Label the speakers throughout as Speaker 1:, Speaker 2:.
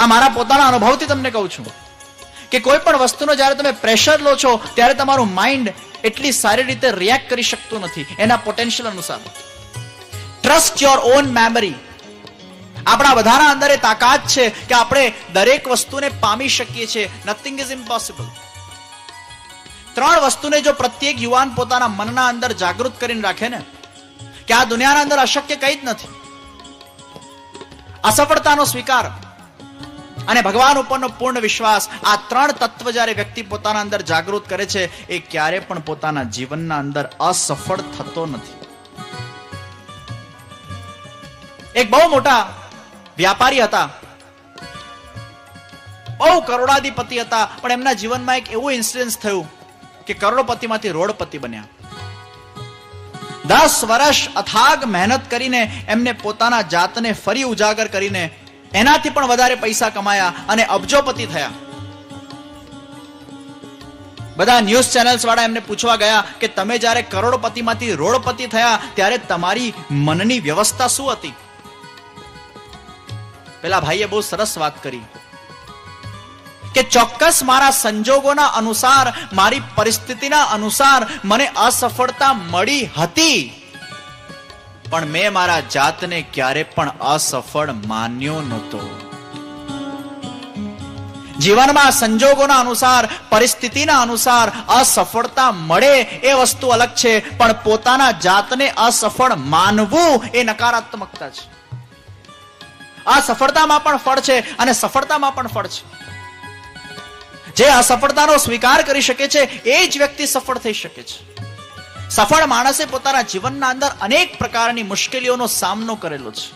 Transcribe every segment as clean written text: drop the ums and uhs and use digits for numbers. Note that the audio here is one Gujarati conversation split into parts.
Speaker 1: આ મારા પોતાના અનુભવથી તમને કહું છું કે કોઈ પણ વસ્તુનો જ્યારે તમે પ્રેશર લો છો ત્યારે તમારું માઇન્ડ એટલી સારી રીતે રિએક્ટ કરી શકતું નથી એના પોટેન્શિયલ અનુસાર. Trust your own memory. આપણા બધાના અંદર એ તાકાત છે કે આપણે દરેક વસ્તુને પામી શકીએ છીએ. Nothing is impossible. 3 વસ્તુને જો પ્રત્યેક યુવાન પોતાના મનના અંદર જાગૃત કરીને રાખે ને કે આ દુનિયાના અંદર અશક્ય કંઈ જ નથી. અસફળતાનો સ્વીકાર અને ભગવાન ઉપરનો પૂર્ણ વિશ્વાસ, આ 3 તત્વ જ્યારે વ્યક્તિ પોતાના અંદર જાગૃત કરે છે એ ક્યારે પણ પોતાના જીવનના અંદર અસફળ થતો નથી. એક બહુ મોટા વ્યાપારી હતા, બહુ કરોડાધિપતિ હતા, પણ એમના જીવનમાં એક એવું ઇન્સિડન્સ થયું કે કરોડપતિમાંથી રોડપતિ બન્યા. 10 વર્ષ અથાગ મહેનત કરીને એમને પોતાના જાતને ફરી ઉજાગર કરીને એનાથી પણ વધારે પૈસા કમાયા અને અબજોપતિ થયા. બધા ન્યૂઝ ચેનલ્સ વાળા એમને પૂછવા ગયા કે તમે જ્યારે કરોડપતિમાંથી રોડપતિ થયા ત્યારે તમારી મનની વ્યવસ્થા શું હતી? પેલા ભાઈએ બહુ સરસ વાત કરી કે ચોક્કસ મારા સંજોગોના અનુસાર, મારી પરિસ્થિતિના અનુસાર મને અસફળતા મળી હતી, પણ મેં મારા જાતને ક્યારે પણ અસફળ માન્યો નહોતો. જીવનમાં સંજોગોના અનુસાર, પરિસ્થિતિના અનુસાર અસફળતા મળે એ વસ્તુ અલગ છે, પણ પોતાના જાતને અસફળ માનવું એ નકારાત્મકતા છે. અસફળતામાં પણ ફળ છે અને સફળતામાં પણ ફળ છે. જે અસફળતાનો સ્વીકાર કરી શકે છે એ જ વ્યક્તિ સફળ થઈ શકે છે. સફળ માણસે પોતાના જીવનના અંદર અનેક પ્રકારની મુશ્કેલીઓનો સામનો કરેલો છે.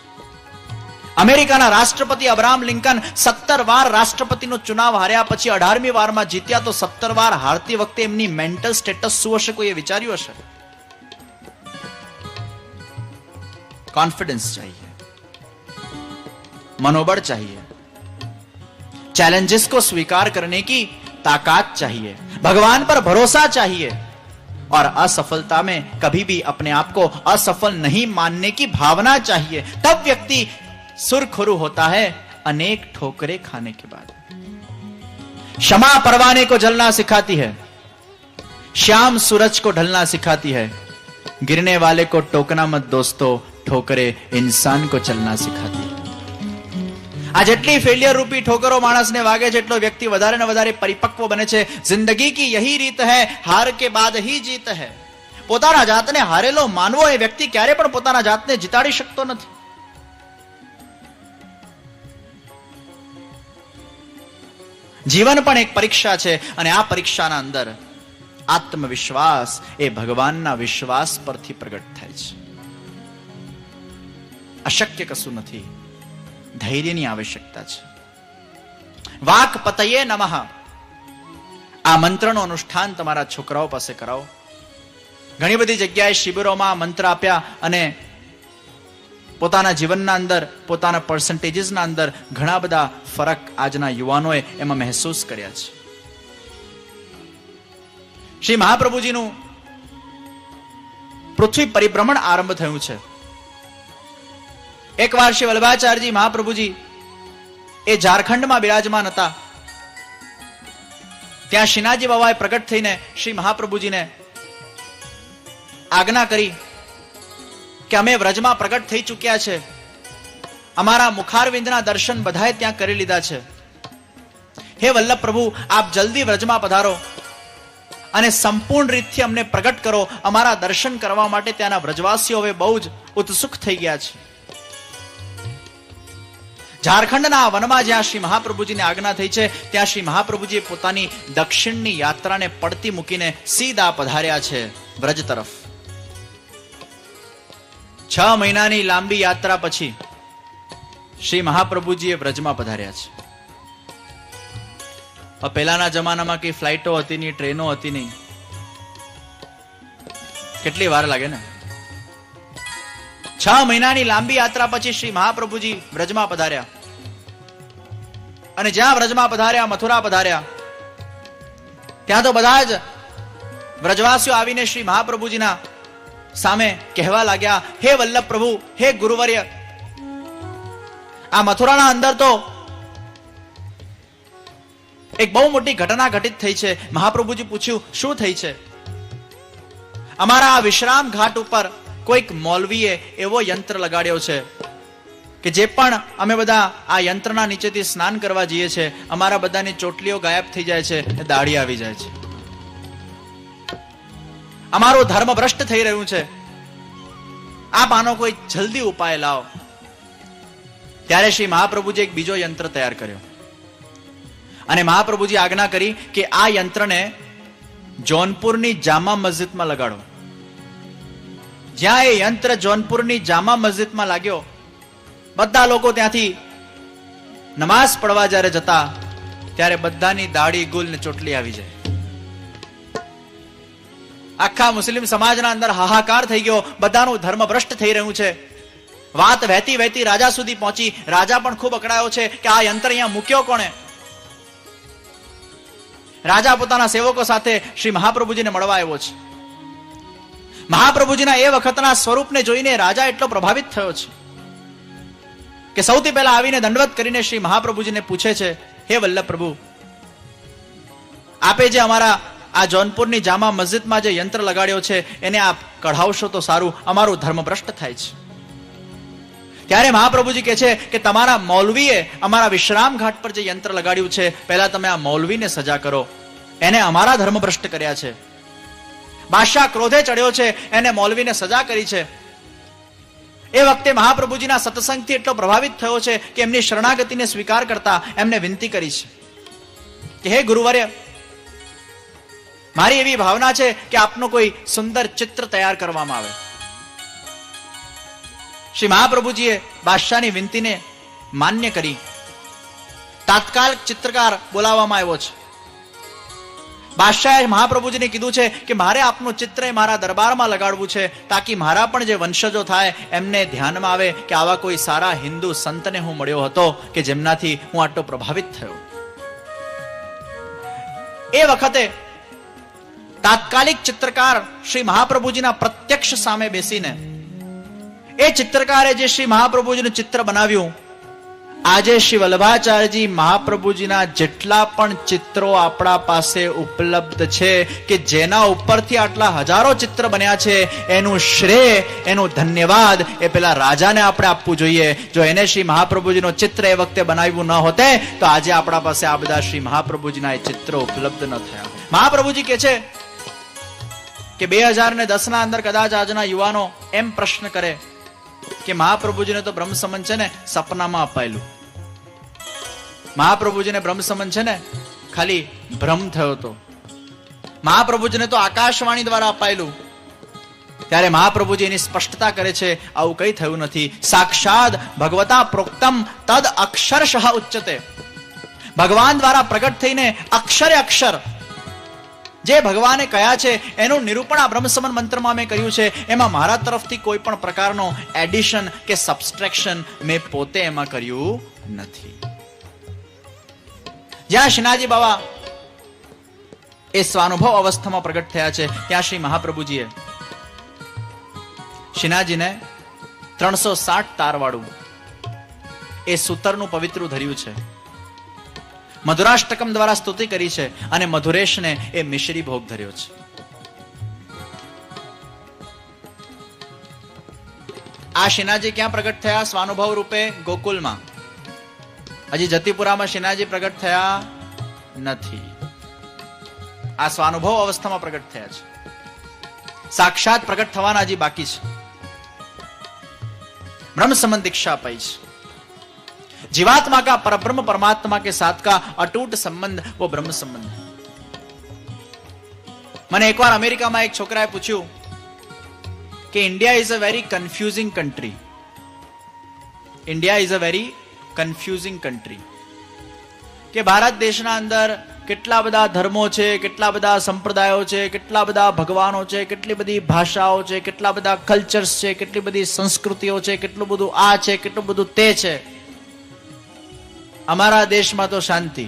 Speaker 1: અમેરિકાના રાષ્ટ્રપતિ અબ્રાહમ લિંકન 17 વાર રાષ્ટ્રપતિનો ચુનાવ હાર્યા પછી 18મી વારમાં જીત્યા, તો 17 વાર હારતી વખતે એમની મેન્ટલ સ્ટેટસ શું હશે, કોઈએ વિચાર્યું હશે? कॉन्फिडेंस चाहिए, मनोबल चाहिए, चैलेंजेस को स्वीकार करने की ताकत चाहिए, भगवान पर भरोसा चाहिए और असफलता में कभी भी अपने आप को असफल नहीं मानने की भावना चाहिए. तब व्यक्ति सुरखरू होता है अनेक ठोकरें खाने के बाद. क्षमा परवाने को जलना सिखाती है, शाम सूरज को ढलना सिखाती है, गिरने वाले को टोकना मत दोस्तों, ठोकरे इंसान को चलना सिखाती है. આ જેટલી ફેલિયર રૂપી ઠોકરો માણસને વાગે છે એટલો વ્યક્તિ વધારે ને વધારે પરિપક્વ બને છે. જિંદગી કી યહી રીત હૈ, હાર કે બાદ હી જીત હૈ. પોતાના જાતને હારેલો માનવો એ વ્યક્તિ ક્યારે પણ પોતાના જાતને જીતાડી શકતો નથી. જીવન પણ એક પરીક્ષા છે અને આ પરીક્ષાના અંદર આત્મવિશ્વાસ એ ભગવાનના વિશ્વાસ પરથી પ્રગટ થાય છે. અશક્ય કશું નથી, ધૈર્યની આવશ્યકતા છે. વાક પતયે નમઃ, આ મંત્રનું અનુષ્ઠાન તમારા છોકરાઓ પાસે કરાવો. ઘણી બધી જગ્યાએ શિબિરોમાં મંત્ર આપ્યા અને પોતાના જીવનના અંદર, પોતાના પર્સન્ટેજીસના અંદર ઘણા બધા ફરક આજના યુવાનોએ એમાં મહેસૂસ કર્યા છે. શ્રી મહાપ્રભુજીનું પૃથ્વી પરિભ્રમણ આરંભ થયું છે. એકવાર શ્રી વલ્લભાચાર્યજી મહાપ્રભુજી એ ઝારખંડમાં બિરાજમાન હતા. ત્યાં શ્રીનાથજી બાબાએ પ્રગટ થઈને શ્રી મહાપ્રભુજીને આજ્ઞા કરી કે અમે વ્રજમાં પ્રગટ થઈ ચૂક્યા છે, અમારા મુખારવિંદના દર્શન બધાએ ત્યાં કરી લીધા છે. હે વલ્લભ પ્રભુ, આપ જલ્દી વ્રજમાં પધારો અને સંપૂર્ણ રીતથી અમને પ્રગટ કરો. અમારા દર્શન કરવા માટે ત્યાંના વ્રજવાસીઓ હવે બહુ જ ઉત્સુક થઈ ગયા છે. ઝારખંડના વનમાં જ્યાં શ્રી મહાપ્રભુજીને આજ્ઞા થઈ છે ત્યાં શ્રી મહાપ્રભુજીએ પોતાની દક્ષિણની યાત્રાને પડતી મૂકીને સીધા પધાર્યા છે વ્રજ તરફ. 6 મહિનાની લાંબી યાત્રા પછી શ્રી મહાપ્રભુજીએ વ્રજમાં પધાર્યા છે. પહેલાના જમાનામાં કઈ ફ્લાઇટો હતી નહીં, ટ્રેનો હતી નહીં, કેટલી વાર લાગે ને. 6 મહિનાની લાંબી યાત્રા પછી શ્રી મહાપ્રભુજી વ્રજમાં પધાર્યા અને જ્યાં વ્રજમાં પધાર્યા, મથુરા પધાર્યા, ત્યાં તો બધા જ વ્રજવાસીઓ આવીને શ્રી મહાપ્રભુજીના સામે કહેવા લાગ્યા, હે વલ્લભ પ્રભુ, હે ગુરુવર્ય, આ મથુરાના અંદર તો એક બહુ મોટી ઘટના ઘટિત થઈ છે. મહાપ્રભુજી પૂછ્યું, શું થઈ છે? અમારા વિશ્રામ ઘાટ ઉપર કોઈક મૌલવીએ એવો યંત્ર લગાડ્યો છે કે જે પણ અમે બધા આ યંત્રના નીચેથી સ્નાન કરવા જઈએ છીએ, અમારા બધાની ચોટલીઓ ગાયબ થઈ જાય છે, દાઢી આવી જાય છે. અમારું ધર્મ ભ્રષ્ટ થઈ રહ્યું છે. આપ આનો કોઈ જલ્દી ઉપાય લાવો. ત્યારે શ્રી મહાપ્રભુજી એક બીજો યંત્ર તૈયાર કર્યો અને મહાપ્રભુજી આજ્ઞા કરી કે આ યંત્રને જોનપુરની જામા મસ્જિદમાં લગાડો. જ્યાં એ યંત્ર જોનપુરની જામા મસ્જિદમાં લાગ્યો, બધા લોકો ત્યાંથી નમાઝ પડવા જ્યારે જતા ત્યારે બધાની દાઢી ગુલ ને ચોટલી આવી જાય. આખા મુસ્લિમ સમાજના અંદર હાહાકાર થઈ ગયો. બધાનું ધર્મ ભ્રષ્ટ થઈ રહ્યું છે. વાત વહેતી વહેતી રાજા સુધી પહોંચી. રાજા પણ ખૂબ અકળાયો છે કે આ યંત્ર અહીંયા મૂક્યો કોણે. રાજા પોતાના સેવકો સાથે શ્રી મહાપ્રભુજીને મળવા આવ્યો છે. મહાપ્રભુજીના એ વખતના સ્વરૂપને જોઈને રાજા એટલો પ્રભાવિત થયો છે કે સૌથી પહેલા આવીને દંડવત કરીને શ્રી મહાપ્રભુજીને પૂછે છે, હે વલ્લભ પ્રભુ, આપે જે અમારા આ જોનપુરની જામા મસ્જિદમાં જે યંત્ર લગાડ્યો છે એને આપ કઢાવશો તો સારું, અમારું ધર્મ ભ્રષ્ટ થાય છે. ત્યારે મહાપ્રભુજી કહે છે કે તમારા મૌલવીએ અમારા વિશ્રામ ઘાટ પર જે યંત્ર લગાડ્યું છે, પહેલા તમે આ મૌલવીને સજા કરો. એને અમારા ધર્મ ભ્રષ્ટ કર્યા છે. બાદશાહ ક્રોધે ચડ્યો છે, એને મૌલવીને સજા કરી છે. એ વખતે મહાપ્રભુજીના સત્સંગથી એટલો પ્રભાવિત થયો છે કે એમની શરણાગતિને સ્વીકાર કરતા એમને વિનંતી કરી છે કે હે ગુરુવર્ય, મારી એવી ભાવના છે કે આપનો કોઈ સુંદર ચિત્ર તૈયાર કરવામાં આવે. શ્રી મહાપ્રભુજીએ બાદશાહની વિનંતીને માન્ય કરી. તાત્કાલિક ચિત્રકાર બોલાવવામાં આવ્યો છે. બાદશાહે મહાપ્રભુજીને કીધું છે કે મારે આપનું ચિત્ર મારા દરબારમાં લગાડવું છે, તાકી મારા પણ જે વંશજો થાય એમને ધ્યાનમાં આવે કે આવા કોઈ સારા હિન્દુ સંતને હું મળ્યો હતો કે જેમનાથી હું આટલો પ્રભાવિત થયો. એ વખતે તાત્કાલિક ચિત્રકાર શ્રી મહાપ્રભુજીના પ્રત્યક્ષ સામે બેસીને એ ચિત્રકારે જે શ્રી મહાપ્રભુજીનું ચિત્ર બનાવ્યું, આજે શ્રી વલ્લભાચાર્યજી મહાપ્રભુજીના જેટલા પણ ચિત્રો આપણા પાસે ઉપલબ્ધ છે કે જેના ઉપરથી આટલા હજારો ચિત્ર બન્યા છે, એનું શ્રેય, એનું ધન્યવાદ એ પેલા રાજાને આપણે આપવું જોઈએ. જો એને શ્રી મહાપ્રભુજીનું ચિત્ર એ વખતે બનાવ્યું ન હોતે તો આજે આપણા પાસે આ બધા શ્રી મહાપ્રભુજીના એ ચિત્રો ઉપલબ્ધ ન થયા. મહાપ્રભુજી કહે છે કે 2010 ના અંદર કદાચ આજના યુવાનો એમ પ્રશ્ન કરે કે મહાપ્રભુજીને તો બ્રહ્મ સંબંધ છે ને સપનામાં અપાયેલું, મહાપ્રભુજીને બ્રહ્મ સંબંધ છે ને ખાલી ભ્રમ થયો હતો, મહાપ્રભુજીને તો આકાશવાણી દ્વારા અપાયેલું. ત્યારે મહાપ્રભુજી એની સ્પષ્ટતા કરે છે, આવું કઈ થયું નથી. સાક્ષાત ભગવતા પ્રોક્તમ તદ અક્ષરશઃ ઉચ્ચતે. ભગવાન દ્વારા પ્રગટ થઈને અક્ષરે અક્ષર જે ભગવાને કયા છે એનું નિરૂપણ આ બ્રહ્મ સંબંધ મંત્રમાં મેં કર્યું છે. એમાં મારા તરફથી કોઈ પણ પ્રકારનો એડિશન કે સબસ્ટ્રેક્શન મેં પોતે એમાં કર્યું નથી. જ્યાં શ્રીનાથજી બાબા એ સ્વાનુભવ અવસ્થામાં પ્રગટ થયા છે, ત્યાં શ્રી મહાપ્રભુજીએ શ્રીનાથજીને 360 તારવાળું એ સૂતરનું પવિત્રું ધર્યું છે. મધુરાષ્ટકમ દ્વારા સ્તુતિ કરી છે અને મધુરેશને એ મિશ્રી ભોગ ધર્યો છે. આ શ્રીનાથજી ક્યાં પ્રગટ થયા? સ્વાનુભવ રૂપે ગોકુલમાં. હજી જતીપુરામાં શ્રીનાથજી પ્રગટ થયા નથી. આ સ્વાનુભવ અવસ્થામાં પ્રગટ થયા છે. સાક્ષાત પ્રગટ થવાના હજી બાકી છે. ब्रह्म संबंध दीक्षा पाई। जीवात्मा का परब्रह्म परमात्मा के साथ का अटूट संबंध वो ब्रह्म संबंध है। मैंने एक बार अमेरिका में एक छोकराए पूछ्યું कि India is a very confusing country. India is a very confusing country કે ભારત દેશના અંદર કેટલા બધા ધર્મો છે, કેટલા બધા સંપ્રદાયો છે, કેટલા બધા ભગવાનો છે, કેટલી બધી ભાષાઓ છે, કેટલા બધા કલ્ચર્સ છે, કેટલી બધી સંસ્કૃતિઓ છે, કેટલું બધું આ છે, કેટલું બધું તે છે। અમારા દેશમાં તો શાંતિ,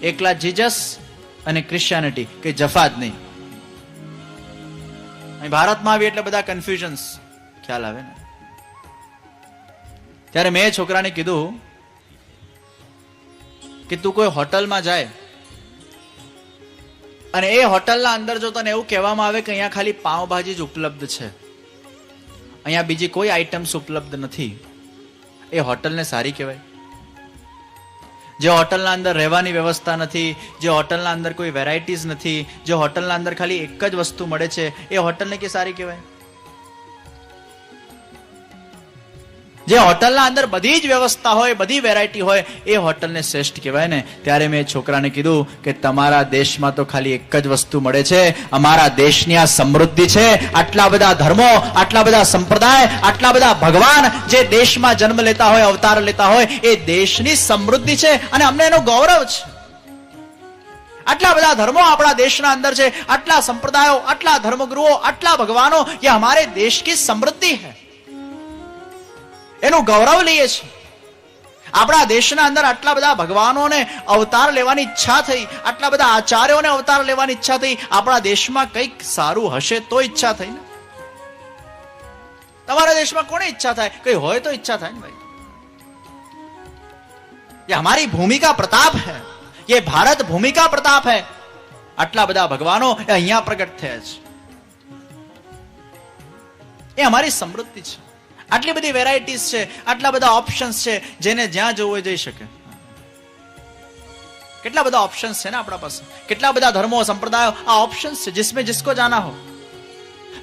Speaker 1: એકલા જીસસ અને ક્રિશ્चियनिटी કે જફા જ નહીં। અહીં ભારતમાં આવી એટલે બધા કન્ફ્યુઝન્સ ખ્યાલ આવે ને। ત્યારે મેં છોકરાને કીધું કે કે તું કોઈ હોટલમાં જાય અને એ હોટલના અંદર જો તને એવું કહેવામાં આવે કે અહીંયા ખાલી પાવભાજી જ ઉપલબ્ધ છે, અહીંયા બીજી કોઈ આઈટમ્સ ઉપલબ્ધ નથી, એ હોટલને સારી કહેવાય? જે હોટલના અંદર રહેવાની વ્યવસ્થા નથી, જે હોટલના અંદર કોઈ વેરાયટીઝ નથી, જે હોટલના અંદર ખાલી એક જ વસ્તુ મળે છે, એ હોટલને કે સારી કહેવાય? જે હોટલના અંદર બધી જ વ્યવસ્થા હોય, બધી વેરાયટી હોય, એ હોટલને શ્રેષ્ઠ કહેવાય ને? ત્યારે મેં છોકરાને કીધું કે તમારા દેશમાં તો ખાલી એક જ વસ્તુ મળે છે, અમારા દેશની આ સમૃદ્ધિ છે, આટલા બધા ધર્મો, આટલા બધા સંપ્રદાય, આટલા બધા ભગવાન જે દેશમાં જન્મ લેતા હોય, અવતાર લેતા હોય, એ દેશની સમૃદ્ધિ છે અને અમને એનો ગૌરવ છે. આટલા બધા ધર્મો આપણા દેશના અંદર છે, આટલા સંપ્રદાયો, આટલા ધર્મગુરુઓ, આટલા ભગવાનો, ये हमारे देश की समृद्धि है, એનું ગૌરવ લઈએ છીએ. આપણા દેશના અંદર આટલા બધા ભગવાનોને અવતાર લેવાની ઈચ્છા થઈ, આટલા બધા આચાર્યોને અવતાર લેવાની ઈચ્છા થઈ, આપણા દેશમાં કંઈક સારું હશે તો ઈચ્છા થઈ ને. તમારા દેશમાં કોને ઈચ્છા થાય? કઈ હોય તો ઈચ્છા થાય ને ભાઈ. ये हमारी भूमि का प्रताप है, ये भारत भूमि का प्रताप है. આટલા બધા ભગવાનો એ અહીંયા પ્રગટ થયા છે, એ અમારી સમૃદ્ધિ છે. આટલી બધી વેરાયટીઝ છે, આટલા બધા ઓપ્શન્સ છે, જેને જ્યાં જવું હોય જઈ શકે. કેટલા બધા ઓપ્શન્સ છે ને આપણા પાસે, કેટલા બધા ધર્મો, સંપ્રદાયો, આ ઓપ્શન્સ છે, जिसमें जिसको जाना हो.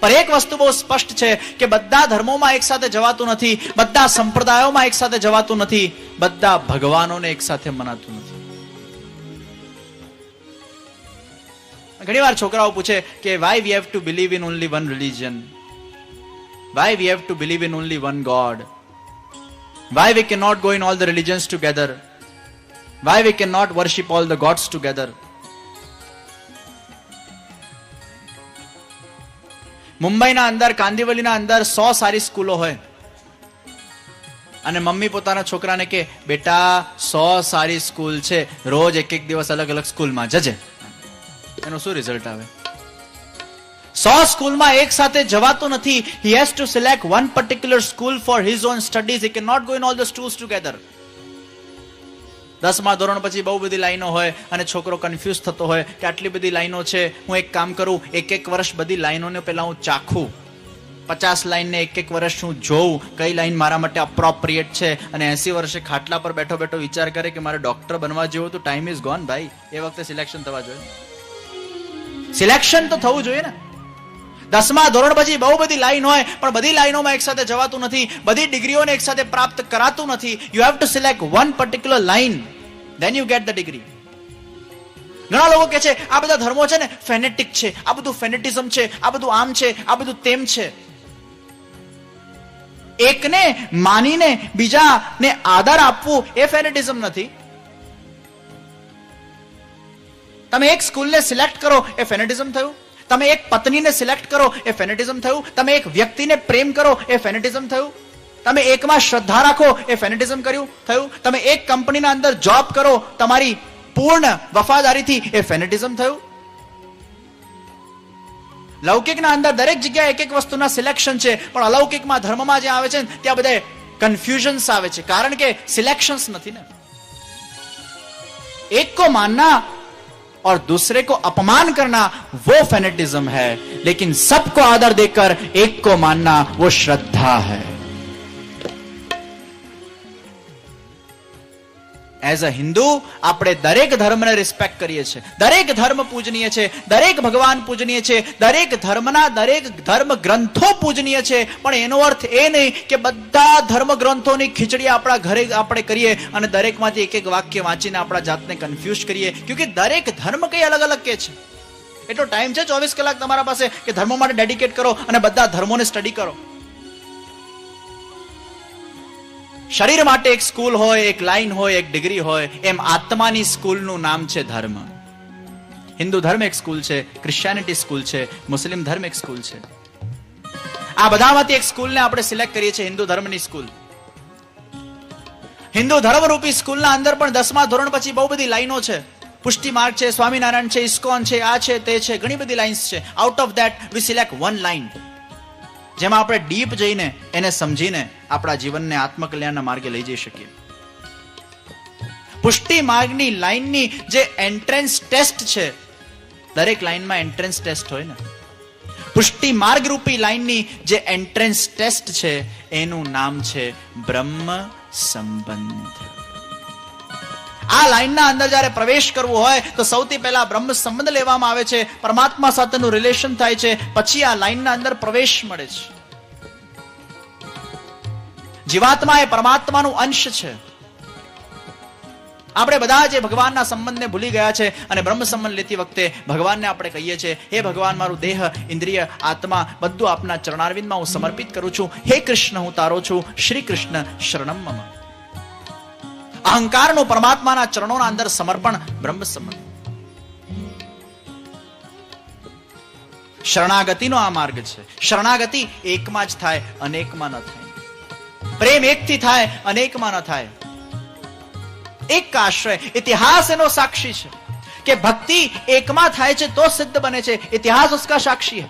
Speaker 1: पर એક વસ્તુ બહુ સ્પષ્ટ છે કે બધા ધર્મોમાં એક સાથે જવાતું નથી, બધા સંપ્રદાયોમાં એક સાથે જવાતું નથી, બધા ભગવાનોને એક સાથે મનાતું નથી. ઘણી વાર છોકરાઓ પૂછે કે why we have to believe in only one religion, why we have to believe in only one God, why we cannot go in all the religions together, why we cannot worship all the gods together. મુંબઈના અંદર, કાંદિવલીના અંદર 100 સારી સ્કૂલો હોય અને મમ્મી પોતાના છોકરાને કે બેટા 100 સારી સ્કૂલ છે, રોજ એક એક દિવસ અલગ અલગ સ્કૂલમાં જજે, એનું શું રિઝલ્ટ આવે? 100 સ્કૂલમાં એક સાથે જવાતું નથી. He has to select one particular school for his own studies. He cannot go in all the schools together. 10મા ધોરણ પછી બહુ બધી લાઈનો હોય અને છોકરો કન્ફ્યુઝ થતો હોય કે આટલી બધી લાઈનો છે, હું એક કામ કરું, એક વર્ષ બધી લાઈનોને પહેલા હું ચાખું, 50 લાઈનને એક વર્ષ હું જોઉં કઈ લાઈન મારા માટે અપ્રોપ્રિએટ છે, અને 80 વર્ષે ખાટલા પર બેઠો બેઠો વિચાર કરે કે મારે ડોક્ટર બનવા જેવું, તો ટાઈમ ઇઝ ગોન ભાઈ. એ વખતે સિલેક્શન થવા જોઈએ, સિલેક્શન તો થવું જોઈએ ને. 10મા ધોરણ પછી બહુ બધી લાઈન હોય, પણ બધી લાઈનોમાં એક સાથે જવાતું નથી, બધી ડિગ્રીઓને એક સાથે પ્રાપ્ત કરાતું નથી. You have to select one particular line, then you get the degree. ઘણા લોકો કહે છે આ બધા ધર્મો છે ને ફેનેટિક છે, આ બધું ફેનેટિઝમ છે, આ બધું આમ છે, આ બધું તેમ છે. એકને માનીને બીજાને આદર આપવું એ ફેનેટિઝમ નથી. તમે એક સ્કૂલને સિલેક્ટ કરો એ ફેનેટિઝમ થયું, તમે એક પત્નીને સિલેક્ટ કરો એ ફેનેટિઝમ થયું, તમે એક વ્યક્તિને પ્રેમ કરો એ ફેનેટિઝમ થયું, તમે એકમાં શ્રદ્ધા રાખો એ ફેનેટિઝમ થયું, તમે એક કંપનીના અંદર જોબ કરો તમારી પૂર્ણ વફાદારીથી એ ફેનેટિઝમ થયું. લૌકિકના અંદર દરેક જગ્યાએ એક એક વસ્તુના સિલેક્શન છે, પણ અલૌકિકમાં, ધર્મમાં જે આવે છે ત્યાં બધે કન્ફ્યુઝન્સ આવે છે, કારણ કે સિલેક્શન્સ નથી ને. એક કો માનના और दूसरे को अपमान करना वो फेनेटिज्म है, लेकिन सबको आदर देकर एक को मानना वो श्रद्धा है. એઝ અ હિન્દુ આપણે દરેક ધર્મને રિસ્પેક્ટ કરીએ છીએ, દરેક ધર્મ પૂજનીય છે, દરેક ભગવાન પૂજનીય છે, દરેક ધર્મના દરેક ધર્મ ગ્રંથો પૂજનીય છે, પણ એનો અર્થ એ નહીં કે બધા ધર્મ ગ્રંથોની ખીચડી આપણા ઘરે આપણે કરીએ અને દરેકમાંથી એક એક વાક્ય વાંચીને આપણા જાતને કન્ફ્યુઝ કરીએ, ક્યોંકि દરેક ધર્મ કઈ અલગ અલગ કે છે. એટલો ટાઈમ છે 24 કલાક તમારા પાસે કે ધર્મો માટે ડેડિકેટ કરો અને બધા ધર્મોને સ્ટડી કરો. શરીર માટે એક સ્કૂલ હોય, એક લાઈન હોય, એક ડિગ્રી હોય, એમ આત્માની સ્કૂલનું નામ છે ધર્મ. હિન્દુ ધર્મ એક સ્કૂલ છે, ક્રિશ્ચિયાનિટી સ્કૂલ છે, મુસ્લિમ ધર્મ એક સ્કૂલ છે. આ બધામાંથી એક સ્કૂલને આપણે સિલેક્ટ કરીએ છીએ, હિન્દુ ધર્મની સ્કૂલ. હિન્દુ ધર્મરૂપી સ્કૂલના અંદર પણ 10મા ધોરણ પછી બહુ બધી લાઈનો છે, પુષ્ટિ માર્ગ છે, સ્વામિનારાયણ છે, ઇસ્કોન છે, આ છે, તે છે, ઘણી બધી લાઇન્સ છે. Out of that we select one line, જેમાં આપણે ડીપ જઈને એને સમજીને આપણા જીવનને આત્મકલ્યાણના માર્ગે લઈ જઈ શકીએ. પુષ્ટિ માર્ગની લાઈનની જે એન્ટ્રન્સ ટેસ્ટ છે, દરેક લાઈનમાં એન્ટ્રન્સ ટેસ્ટ હોય ને, પુષ્ટિ માર્ગ રૂપી લાઈનની જે એન્ટ્રન્સ ટેસ્ટ છે એનું નામ છે બ્રહ્મ સંબંધ. આ લાઈનના અંદર જ્યારે પ્રવેશ કરવો હોય તો સૌથી પહેલા બ્રહ્મ સંબંધ લેવામાં આવે છે, પરમાત્મા સાથેનું રિલેશન થાય છે, પછી આ લાઈનના અંદર પ્રવેશ મળે છે. જીવાત્મા એ પરમાત્માનું અંશ છે. આપણે બધા જે ભગવાનના સંબંધને ભૂલી ગયા છે અને બ્રહ્મ સંબંધ લેતી વખતે ભગવાનને આપણે કહીએ છીએ, હે ભગવાન, મારું દેહ, ઇન્દ્રિય, આત્મા બધું આપના ચરણારવિંદમાં હું સમર્પિત કરું છું. હે કૃષ્ણ, હું તારો છું. શ્રી કૃષ્ણ શરણમ મમ. અહંકારનું પરમાત્માના ચરણોના અંદર સમર્પણ બ્રહ્મ સંબંધ. શરણાગતિનો આ માર્ગ છે. શરણાગતિ એકમાં જ થાય, અનેકમાં ન થાય. પ્રેમ એકથી થાય, અનેકમાં ન થાય. એક કા આશ્રય. ઇતિહાસ એનો સાક્ષી છે કે ભક્તિ એકમાં થાય છે તો સિદ્ધ બને છે. ઇતિહાસ ઉસકા સાક્ષી है.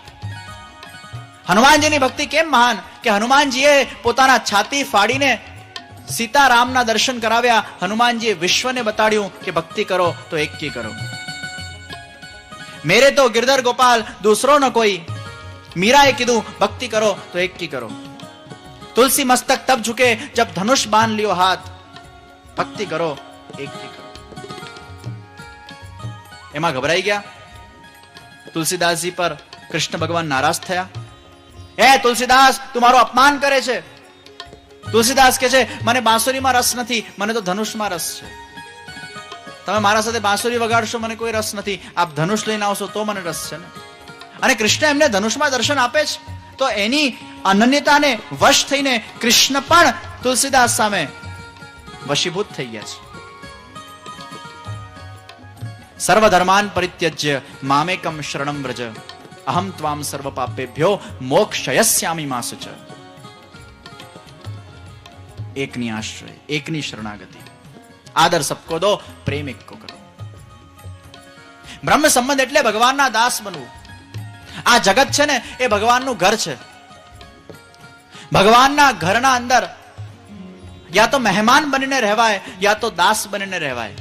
Speaker 1: હનુમાનજીની ભક્તિ કેમ મહાન કે હનુમાનજીએ પોતાના છાતી ફાડીને સીતારામના દર્શન કરાવ્યા. હનુમાનજીએ વિશ્વને બતાડ્યું કે ભક્તિ કરો તો એક કી કરો. મેરે તો गिरधर गोपाल दूसरो न कोई. मीराए કીધું ભક્તિ કરો તો એક કી કરો. तुलसी मस्तक तब झुके जब धनुष बांध लियो हाथ. ભક્તિ કરો એક કી કરો. એમાં ગભરાઈ ગયા. તુલસીદાસજી પર કૃષ્ણ ભગવાન નારાજ થયા. હે તુલસીદાસ, તું મારું અપમાન કરે છે. તુલસીદાસ કહે છે, મને બાંસુરીમાં રસ નથી, મને તો ધનુષમાં રસ છે. તમે મારા સાથે બાંસુરી વગાડશો, મને કોઈ રસ નથી. આપ ધનુષ લઈને આવશો તો મને રસ છે ને. અને કૃષ્ણ એમને ધનુષમાં દર્શન આપે છે તો એની અનન્યતાને વશ થઈને કૃષ્ણ પણ તુલસીદાસ સામે વશીભૂત થઈ ગયા છે. સર્વધર્માન પરિત્યજ્ય મામેકમ શરણમ વ્રજ અહમ ત્વામ સર્વ પાપેભ્યો મોક્ષયસ્યામિ મા શુચ. એકની આશ્રય, એકની શરણાગતિ. આદર સબકો દો, પ્રેમ એક કો કરો. બ્રહ્મ સંબંધ એટલે ભગવાનના દાસ બનવું. આ જગત છે ને એ ભગવાનનું ઘર છે. ભગવાનના ઘરના અંદર યા તો મહેમાન બનીને રહેવાય યા તો દાસ બનીને રહેવાય.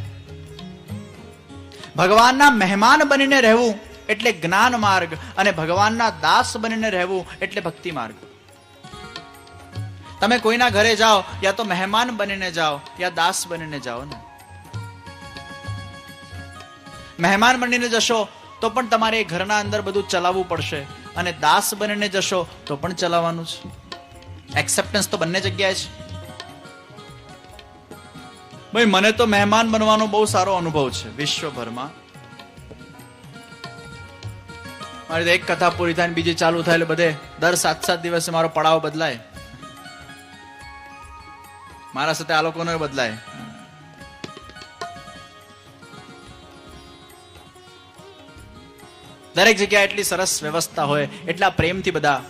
Speaker 1: ભગવાનના મહેમાન બનીને રહેવું એટલે જ્ઞાન માર્ગ અને ભગવાનના દાસ બનીને રહેવું એટલે ભક્તિ માર્ગ. તમે કોઈના ઘરે જાઓ યા તો મહેમાન બનીને જાઓ યા દાસ બનીને જાઓ ને. મહેમાન બનીને જશો તો પણ તમારે ઘરના અંદર બધું ચલાવવું પડશે અને દાસ બનીને જશો તો પણ ચલાવવાનું છે. એક્સેપ્ટન્સ તો બંને જગ્યાએ છે. ભાઈ મને તો મહેમાન બનવાનો બહુ સારો અનુભવ છે વિશ્વભરમાં. મારી એક કથા પૂરી થાય બીજી ચાલુ થાય એટલે બધે દર 7-7 દિવસે મારો પડાવ બદલાય. મારા સાથે આ લોકોનો બદલાય. દરેક જગ્યાએ એટલી સરસ વ્યવસ્થા હોય, એટલા પ્રેમથી બધા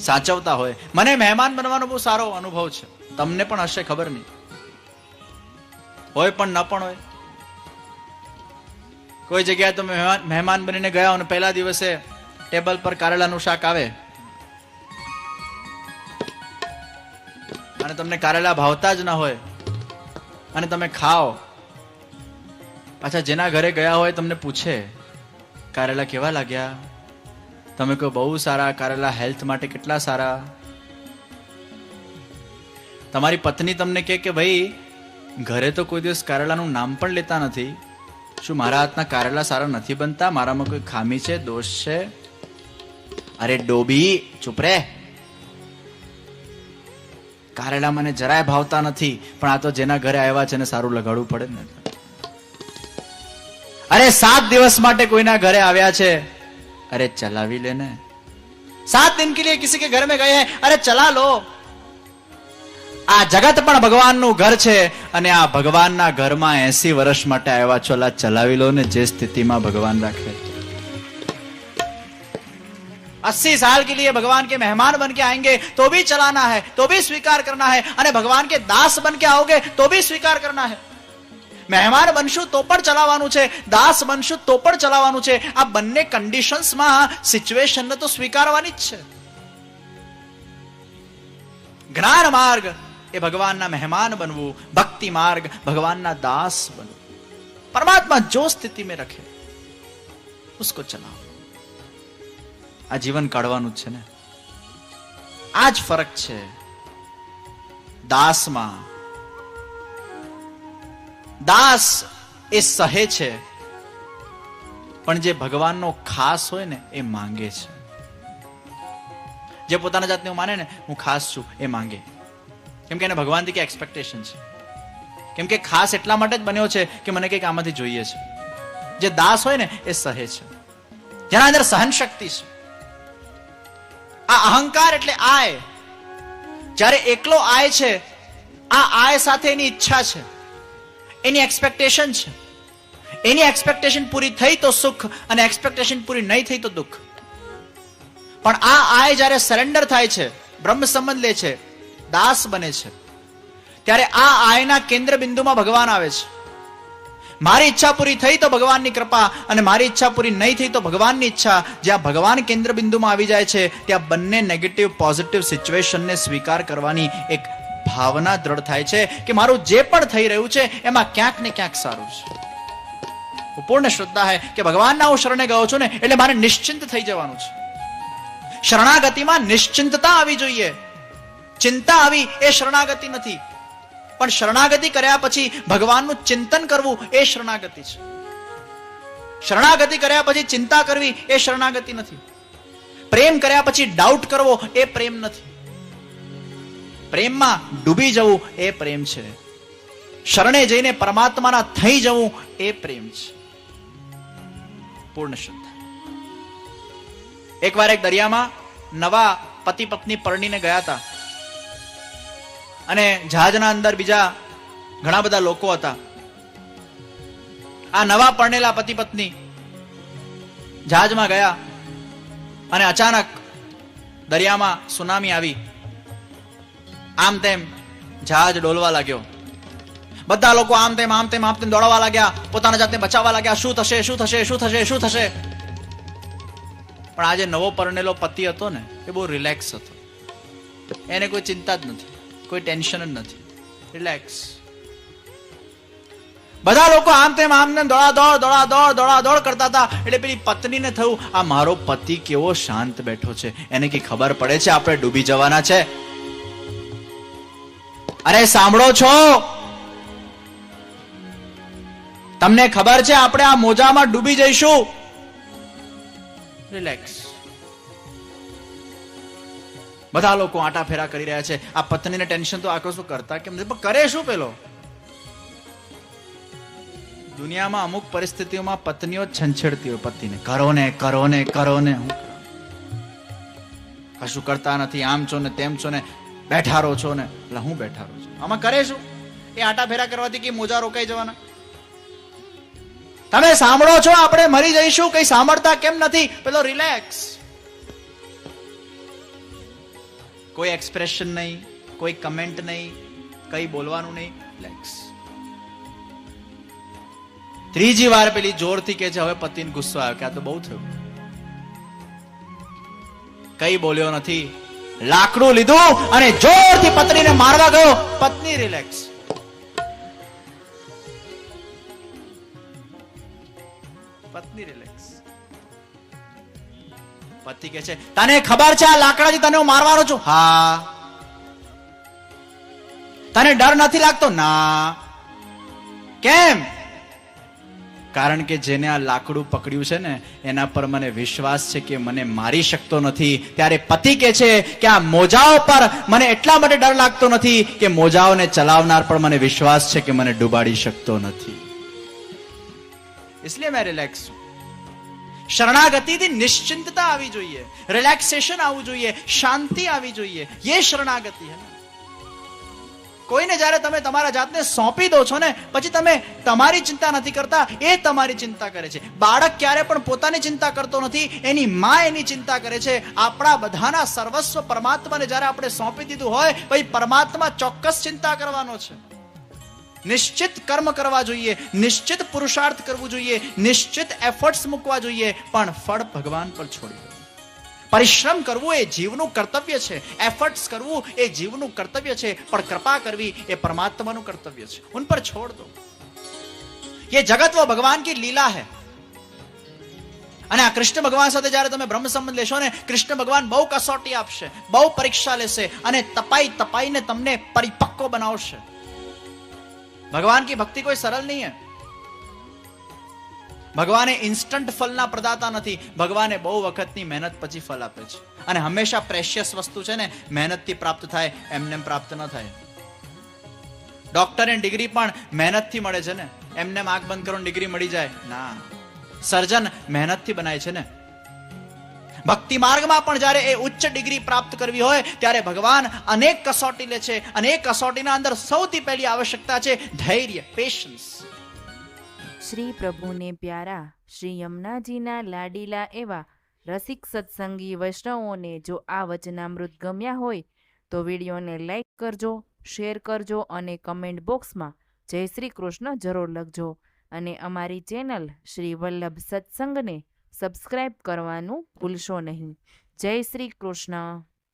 Speaker 1: સાચવતા હોય. મને મહેમાન બનવાનો બહુ સારો અનુભવ છે. તમને પણ હશે, ખબર નહીં હોય પણ ન પણ હોય. કોઈ જગ્યાએ તમે મહેમાન બનીને ગયા અને પહેલા દિવસે ટેબલ પર કારેલાનું શાક આવે અને તમને કારેલા ભાવતા જ ના હોય અને તમે ખાઓ. પાછા જેના ઘરે ગયા હોય તમને પૂછે કારેલા કેવા લાગ્યા? તમે કહો બહુ સારા. કારેલા હેલ્થ માટે કેટલા સારા. તમારી પત્ની તમને કહે કે ભાઈ ઘરે તો કોઈ દિવસ કારેલાનું નામ પણ લેતા નથી. શું મારા હાથના કારેલા સારા નથી બનતા? મારામાં કોઈ ખામી છે, દોષ છે? અરે ડોબી, ચૂપ રે. કારેલા મને જરાય ભાવતા નથી, પણ આ તો જેના ઘરે આવ્યા છે ને સારું લગાડવું પડે ને. અરે 7 દિવસ માટે કોઈના ઘરે આવ્યા છે, અરે ચલાવી લે ને. 7 दिन के लिए किसी के घर में गए हैं, अरे चला लो. આ જગત પણ ભગવાનનું ઘર છે અને આ ભગવાનના ઘરમાં 80 વર્ષ માટે આવ્યા છો, ચલાવી લો ને. જે સ્થિતિમાં ભગવાન રાખે. 80 साल के लिए भगवान के मेहमान बन के आएंगे तो भी चलाना है, तो भी स्वीकार करना है. અને ભગવાન કે દાસ બન કે आओगे तो भी स्वीकार करना है. મહેમાન બનશું તો પણ ચલાવવાનું છે, દાસ બનશું તો પણ ચલાવવાનું છે. આ બંને કન્ડિશન્સમાં સિચ્યુએશનને તો સ્વીકારવાની જ છે. જ્ઞાન માર્ગ એ ભગવાનના મહેમાન બનવું, ભક્તિ માર્ગ ભગવાનના દાસ બનવું. પરમાત્મા જો સ્થિતિ में रखे उसको चलाओ. આ જીવન કાઢવાનું જ છે ને. આ જ ફરક છે દાસમાં. દાસ એ સહે છે, પણ જે ભગવાનનો ખાસ હોય ને એ માંગે છે. જે પોતાના જાતને માને ને હું ખાસ છું એ માંગે, કેમ કે એને ભગવાનથી કે એક્સપેક્ટેશન છે. કેમ કે ખાસ એટલા માટે જ બન્યો છે કે મને કંઈક આમાંથી જોઈએ છે. જે દાસ હોય ને એ સહે છે, જેના અંદર સહન શક્તિ છે. આ અહંકાર એટલે આય. જ્યારે એકલો આય છે, આ આય સાથે એની ઈચ્છા છે, એની એક્સપેક્ટેશન છે. એની એક્સપેક્ટેશન પૂરી થઈ તો સુખ, અને એક્સપેક્ટેશન પૂરી નહીં થઈ તો દુઃખ. પણ આ આય જ્યારે સરેન્ડર થાય છે, બ્રહ્મ સંબંધ લે છે, દાસ બને છે, ત્યારે આ આયના કેન્દ્ર બિંદુમાં ભગવાન આવે છે. મારી ઈચ્છા પૂરી થઈ તો ભગવાનની કૃપા, અને મારી ઈચ્છા પૂરી નહીં થઈ તો ભગવાનની ઈચ્છા. જ્યાં ભગવાન કેન્દ્ર બિંદુમાં આવી જાય છે, ત્યાં બંને નેગેટિવ પોઝિટિવ સિચ્યુએશનને સ્વીકાર કરવાની એક ભાવના દ્રઢ થાય છે કે મારું જે પણ થઈ રહ્યું છે એમાં ક્યાંક ને ક્યાંક સારું છે. પૂર્ણ શ્રદ્ધા હૈ કે ભગવાનના હું શરણે ગયો છું ને એટલે મારે નિશ્ચિંત થઈ જવાનું છે. શરણાગતિમાં નિશ્ચિંતતા આવી જોઈએ. ચિંતા આવી એ શરણાગતિ નથી. પણ શરણાગતિ કર્યા પછી ભગવાનનું ચિંતન કરવું એ શરણાગતિ છે. શરણાગતિ કર્યા પછી ચિંતા કરવી એ શરણાગતિ નથી. પ્રેમ કર્યા પછી ડાઉટ કરવો એ પ્રેમ નથી. પ્રેમમાં ડૂબી જવું એ પ્રેમ છે. શરણે જઈને પરમાત્માના થઈ જવું એ પ્રેમ છે. પૂર્ણ શ્રદ્ધા. એકવાર એક દરિયામાં નવા પતિ પત્ની પરણીને ગયા હતા, અને જહાજના અંદર બીજા ઘણા બધા લોકો હતા. આ નવા પરણેલા પતિ પત્ની જહાજમાં ગયા, અને અચાનક દરિયામાં સુનામી આવી. આમ તેમ જહાજ ડોલવા લાગ્યો. બધા લોકો આમ તેમ દોડવા લાગ્યા, પોતાના જાતને બચાવવા લાગ્યા. શું થશે, શું થશે, શું થશે, શું થશે? પણ આજે નવો પરણેલો પતિ હતો ને એ બહુ રિલેક્સ હતો. એને કોઈ ચિંતા જ નથી, કોઈ ટેન્શન જ નથી, રિલેક્સ. બધા લોકો આમ તેમ દોડા કરતા હતા. એટલે પેલી પત્નીને થયું આ મારો પતિ કેવો શાંત બેઠો છે, એને કી ખબર પડે છે આપણે ડૂબી જવાના છે? અરે સાંભળો છો, તમને ખબર છે આપણે આ મોજામાં ડૂબી જઈશું? રિલેક્સ. બધા લોકો આટા ફેરા કરી રહ્યા છે. આ પત્નીને ટેન્શન તો આખો શું કરતા કેમ નથી, કરે શું પેલો? દુનિયામાં અમુક પરિસ્થિતિઓમાં પત્નીઓ છંછેડતી હોય પતિને, કરો ને કરો ને કરો ને. હું કશું કરતા નથી, આમ છો ને તેમ છો ને, બેઠા રહો છો ને. એટલે હું બેઠા રહું છું, આમાં કરે શું? એ આટા ફેરા કરવાથી કે મોજા રોકાઈ જવાના? તમે સાંભળો છો આપણે મરી જઈશું, કઈ સાંભળતા કેમ નથી? પેલો રિલેક્સ. કોઈ એક્સપ્રેશન નહીં, કોઈ કમેન્ટ નહીં, કઈ બોલવાનું નહીં, રિલેક્સ. ત્રીજી વાર પેલી જોરથી કે છે, હવે પતિને ગુસ્સો આવ્યો કે આ તો બહુ થયું. કઈ બોલ્યો નથી, લાકડું લીધું અને જોરથી પત્નીને મારવા ગયો. પત્ની રિલેક્સ. પત્ની રિલેક્સ. પતિ કે છે તને ખબર છે આ લાકડાથી તને હું મારવાનો છું? હા. તને ડર નથી લાગતો? ના. કેમ? કારણ કે જેને આ લાકડું પકડ્યું છે ને એના પર મને વિશ્વાસ છે કે મને મારી શકતો નથી. ત્યારે પતિ કે છે કે આ મોજાઓ પર મને એટલા માટે ડર લાગતો નથી કે મોજાઓને ચલાવનાર પર મને વિશ્વાસ છે કે મને ડૂબાડી શકતો નથી. इसलिए मैं रिलैक्स हूं. શરણાગતિથી નિશ્ચિંતતા આવી જોઈએ, રિલેક્સેશન આવવું જોઈએ, શાંતિ આવી જોઈએ. ये શરણાગતિ है. કોઈને જ્યારે તમે તમારા જાતને સોંપી દો છો ને પછી તમે તમારી ચિંતા નથી કરતા, એ તમારી ચિંતા કરે છે. બાળક ક્યારે પણ પોતાની ચિંતા કરતો નથી, એની માં એની ચિંતા કરે છે. આપણા બધાના સર્વસ્વ પરમાત્માને જ્યારે આપણે સોંપી દીધું હોય પછી પરમાત્મા ચોક્કસ ચિંતા કરવાનો છે. નિશ્ચિત કર્મ કરવા જોઈએ, નિશ્ચિત પુરુષાર્થ કરવું જોઈએ, નિશ્ચિત એફર્ટ્સ મૂકવા જોઈએ, પણ ફળ ભગવાન પર છોડી દો. પરિશ્રમ કરવું એ જીવનું કર્તવ્ય છે, એફર્ટ્સ કરવું એ જીવનું કર્તવ્ય છે, પણ કૃપા કરવી એ પરમાત્માનું કર્તવ્ય છે. ઉન પર છોડ દો. ये जगत वो भगवान की लीला है. અને આ કૃષ્ણ ભગવાન સાથે જ્યારે તમે બ્રહ્મ સંબંધ લેશો ને, કૃષ્ણ ભગવાન બહુ કસોટી આપશે, બહુ પરીક્ષા લેશે અને તપાઈને તમને પરિપક્વ બનાવશે. ભગવાન की ભક્તિ કોઈ સરળ નહીં है. ભગવાને ઇન્સ્ટન્ટ ફલના પ્રદાતા નથી. ભગવાને બહુ વખતની મહેનત પછી ફલ આપે છે. અને હંમેશા પ્રેશિયસ વસ્તુ છે ને, મહેનતથી પ્રાપ્ત થાય, એમને પ્રાપ્ત ન થાય. ડોક્ટરની ડિગ્રી પણ મહેનતથી મળે છે ને, એમને આંખ બંધ કરો ડિગ્રી મળી જાય ના. સર્જન મહેનતથી બનાય છે ને. ભક્તિ માર્ગમાં પણ જ્યારે એ ઉચ્ચ ડિગ્રી પ્રાપ્ત કરવી હોય ત્યારે ભગવાન અનેક કસોટી લે છે, અને એ કસોટીના અંદર સૌથી પહેલી આવશ્યકતા છે ધૈર્ય, પેશન્સ.
Speaker 2: શ્રી પ્રભુને પ્યારા શ્રી યમુનાજીના લાડીલા એવા રસિક સત્સંગી વૈષ્ણવોને જો આ વચનામૃત ગમ્યા હોય તો વિડીયોને લાઈક કરજો, શેર કરજો અને કમેન્ટ બોક્સમાં જય શ્રી કૃષ્ણ જરૂર લખજો. અને અમારી ચેનલ શ્રી વલ્લભ સત્સંગને સબસ્ક્રાઈબ કરવાનું ભૂલશો નહીં. જય શ્રી કૃષ્ણ.